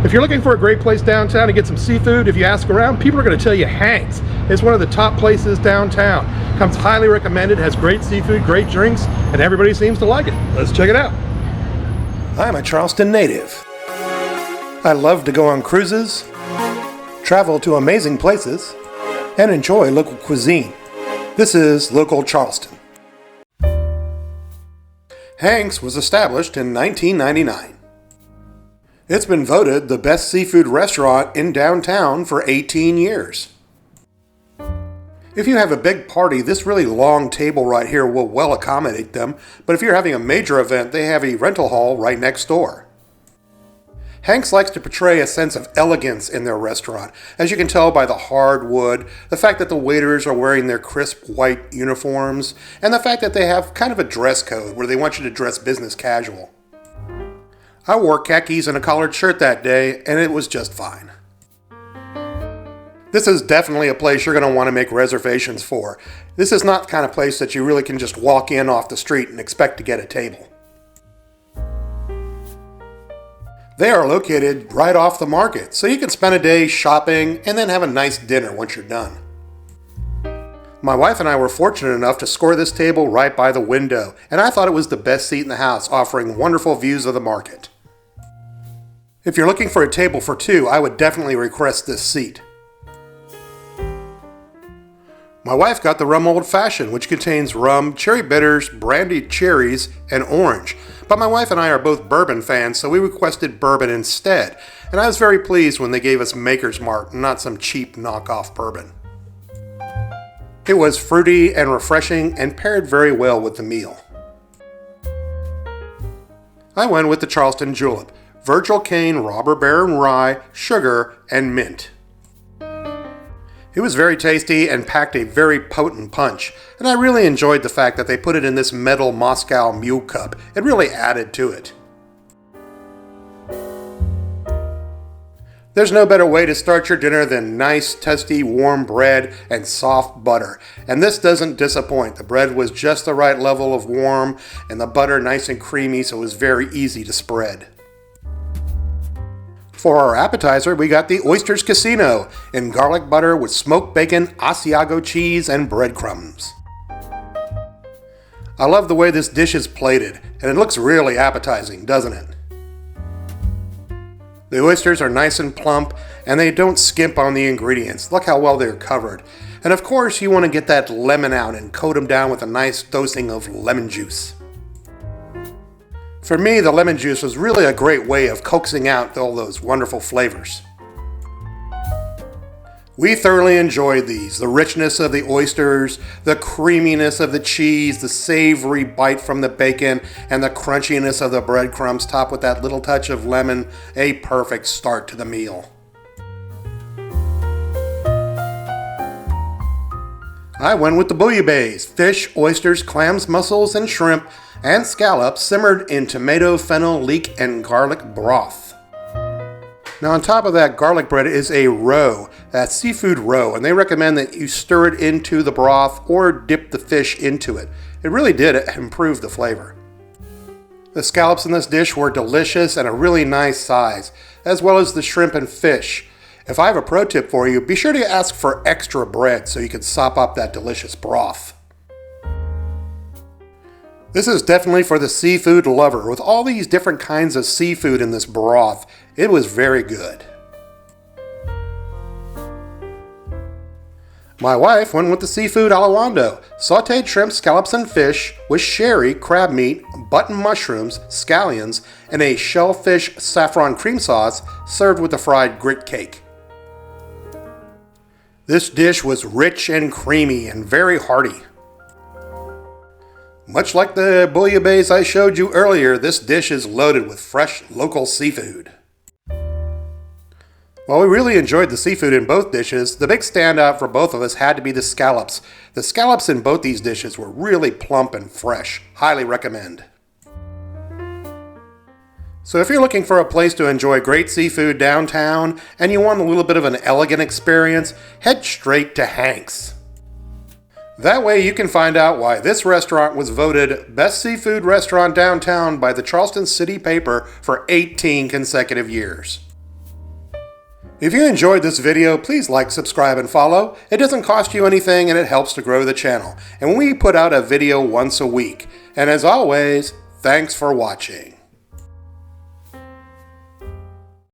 If you're looking for a great place downtown to get some seafood, if you ask around, people are going to tell you Hank's is one of the top places downtown. Comes highly recommended, has great seafood, great drinks, and everybody seems to like it. Let's check it out. I'm a Charleston native. I love to go on cruises, travel to amazing places, and enjoy local cuisine. This is Local Charleston. Hank's was established in 1999. It's been voted the best seafood restaurant in downtown for 18 years. If you have a big party, this really long table right here will well accommodate them, but if you're having a major event, they have a rental hall right next door. Hank's likes to portray a sense of elegance in their restaurant, as you can tell by the hard wood, the fact that the waiters are wearing their crisp white uniforms, and the fact that they have kind of a dress code where they want you to dress business casual. I wore khakis and a collared shirt that day, and it was just fine. This is definitely a place you're going to want to make reservations for. This is not the kind of place that you really can just walk in off the street and expect to get a table. They are located right off the market, so you can spend a day shopping and then have a nice dinner once you're done. My wife and I were fortunate enough to score this table right by the window, and I thought it was the best seat in the house, offering wonderful views of the market. If you're looking for a table for two, I would definitely request this seat. My wife got the rum old fashioned, which contains rum, cherry bitters, brandied cherries, and orange. But my wife and I are both bourbon fans, so we requested bourbon instead. And I was very pleased when they gave us Maker's Mark, not some cheap knockoff bourbon. It was fruity and refreshing and paired very well with the meal. I went with the Charleston Julep, Virgil Cane Robber Baron Rye, sugar, and mint. It was very tasty and packed a very potent punch, and I really enjoyed the fact that they put it in this metal Moscow Mule cup. It really added to it. There's no better way to start your dinner than nice, tasty, warm bread and soft butter. And this doesn't disappoint. The bread was just the right level of warm, and the butter nice and creamy, so it was very easy to spread. For our appetizer, we got the Oysters Casino in garlic butter with smoked bacon, Asiago cheese, and breadcrumbs. I love the way this dish is plated, and it looks really appetizing, doesn't it? The oysters are nice and plump, and they don't skimp on the ingredients. Look how well they're covered. And of course, you want to get that lemon out and coat them down with a nice dosing of lemon juice. For me, the lemon juice was really a great way of coaxing out all those wonderful flavors. We thoroughly enjoyed these. The richness of the oysters, the creaminess of the cheese, the savory bite from the bacon, and the crunchiness of the breadcrumbs topped with that little touch of lemon. A perfect start to the meal. I went with the bouillabaisse, fish, oysters, clams, mussels, and shrimp, and scallops simmered in tomato, fennel, leek, and garlic broth. Now on top of that garlic bread is a roe, that's seafood roe, and they recommend that you stir it into the broth or dip the fish into it. It really did improve the flavor. The scallops in this dish were delicious and a really nice size, as well as the shrimp and fish. If I have a pro tip for you, be sure to ask for extra bread so you can sop up that delicious broth. This is definitely for the seafood lover. With all these different kinds of seafood in this broth, it was very good. My wife went with the seafood alawando, sauteed shrimp, scallops, and fish with sherry, crab meat, button mushrooms, scallions, and a shellfish saffron cream sauce served with a fried grit cake. This dish was rich and creamy and very hearty. Much like the bouillabaisse I showed you earlier, this dish is loaded with fresh local seafood. While we really enjoyed the seafood in both dishes, the big standout for both of us had to be the scallops. The scallops in both these dishes were really plump and fresh. Highly recommend. So if you're looking for a place to enjoy great seafood downtown and you want a little bit of an elegant experience, head straight to Hank's. That way you can find out why this restaurant was voted Best Seafood Restaurant Downtown by the Charleston City paper for 18 consecutive years. If you enjoyed this video, please like, subscribe, and follow. It doesn't cost you anything and it helps to grow the channel. And we put out a video once a week. And as always, thanks for watching.